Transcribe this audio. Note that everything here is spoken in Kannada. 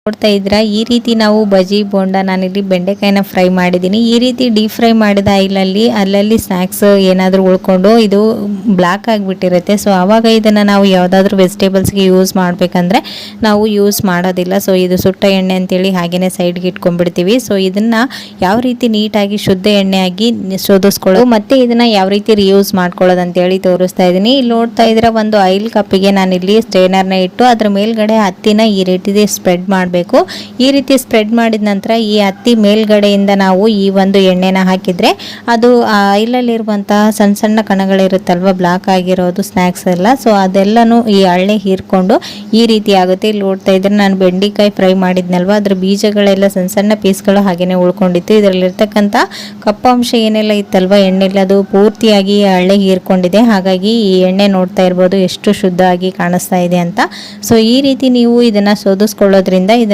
ನೋಡ್ತಾ ಇದ್ರ ಈ ರೀತಿ ನಾವು ಬಜಿ ಬೋಂಡ ನಾನಿಲ್ಲಿ ಬೆಂಡೆಕಾಯಿನ ಫ್ರೈ ಮಾಡಿದ್ದೀನಿ. ಈ ರೀತಿ ಡೀಪ್ ಫ್ರೈ ಮಾಡಿದ ಆಯಿಲಲ್ಲಿ ಅಲ್ಲಲ್ಲಿ ಸ್ನ್ಯಾಕ್ಸ್ ಏನಾದರೂ ಉಳ್ಕೊಂಡು ಇದು ಬ್ಲ್ಯಾಕ್ ಆಗಿಬಿಟ್ಟಿರುತ್ತೆ. ಸೊ ಆವಾಗ ಇದನ್ನು ನಾವು ಯಾವುದಾದ್ರೂ ವೆಜಿಟೇಬಲ್ಸ್ಗೆ ಯೂಸ್ ಮಾಡಬೇಕಂದ್ರೆ ನಾವು ಯೂಸ್ ಮಾಡೋದಿಲ್ಲ. ಸೊ ಇದು ಸುಟ್ಟ ಎಣ್ಣೆ ಅಂತೇಳಿ ಹಾಗೆಯೇ ಸೈಡ್ಗೆ ಇಟ್ಕೊಂಡ್ಬಿಡ್ತೀವಿ. ಸೊ ಇದನ್ನು ಯಾವ ರೀತಿ ನೀಟಾಗಿ ಶುದ್ಧ ಎಣ್ಣೆಯಾಗಿ ಶೋಧಿಸ್ಕೊಳ್ಳೋದು ಮತ್ತು ಇದನ್ನು ಯಾವ ರೀತಿ ರಿಯೂಸ್ ಮಾಡ್ಕೊಳ್ಳೋದು ಅಂತೇಳಿ ತೋರಿಸ್ತಾ ಇದ್ದೀನಿ. ಇಲ್ಲಿ ನೋಡ್ತಾ ಇದ್ರೆ ಒಂದು ಆಯಿಲ್ ಕಪ್ಪಿಗೆ ನಾನಿಲ್ಲಿ ಸ್ಟ್ರೈನರ್ನ ಇಟ್ಟು ಅದ್ರ ಮೇಲ್ಗಡೆ ಹತ್ತಿನ ಈ ರೀತಿ ಸ್ಪ್ರೆಡ್ ಮಾಡಬೇಕು. ಈ ರೀತಿ ಸ್ಪ್ರೆಡ್ ಮಾಡಿದ ನಂತರ ಈ ಹತ್ತಿ ಮೇಲ್ಗಡೆಯಿಂದ ನಾವು ಈ ಒಂದು ಎಣ್ಣೆನ ಹಾಕಿದ್ರೆ ಅದು ಆಯಿಲಲ್ಲಿರುವಂತಹ ಸಣ್ಣ ಸಣ್ಣ ಕಣಗಳಿರುತ್ತಲ್ವ ಬ್ಲಾಕ್ ಆಗಿರೋದು ಸ್ನ್ಯಾಕ್ಸ್ ಎಲ್ಲ, ಸೊ ಅದೆಲ್ಲನೂ ಈ ಹಳ್ಳೆ ಹೀರ್ಕೊಂಡು ಈ ರೀತಿ ಆಗುತ್ತೆ. ಇಲ್ಲಿ ನೋಡ್ತಾ ಇದ್ರೆ ನಾನು ಬೆಂಡೆಕಾಯಿ ಫ್ರೈ ಮಾಡಿದ್ನಲ್ವ ಅದ್ರ ಬೀಜಗಳೆಲ್ಲ ಸಣ್ಣ ಸಣ್ಣ ಪೀಸ್ಗಳು ಹಾಗೇನೆ ಉಳ್ಕೊಂಡಿತ್ತು. ಇದರಲ್ಲಿರ್ತಕ್ಕಂಥ ಕಪ್ಪಾಂಶ ಏನೆಲ್ಲ ಇತ್ತಲ್ವ ಎಣ್ಣೆಲ್ಲ ಅದು ಪೂರ್ತಿಯಾಗಿ ಹಳ್ಳೆ ಹೀರ್ಕೊಂಡಿದೆ. ಹಾಗಾಗಿ ಈ ಎಣ್ಣೆ ನೋಡ್ತಾ ಇರ್ಬೋದು ಎಷ್ಟು ಶುದ್ಧವಾಗಿ ಕಾಣಿಸ್ತಾ ಇದೆ ಅಂತ. ಸೊ ಈ ರೀತಿ ನೀವು ಇದನ್ನ ಶೋಧಿಸ್ಕೊಳ್ಳೋದ್ರಿಂದ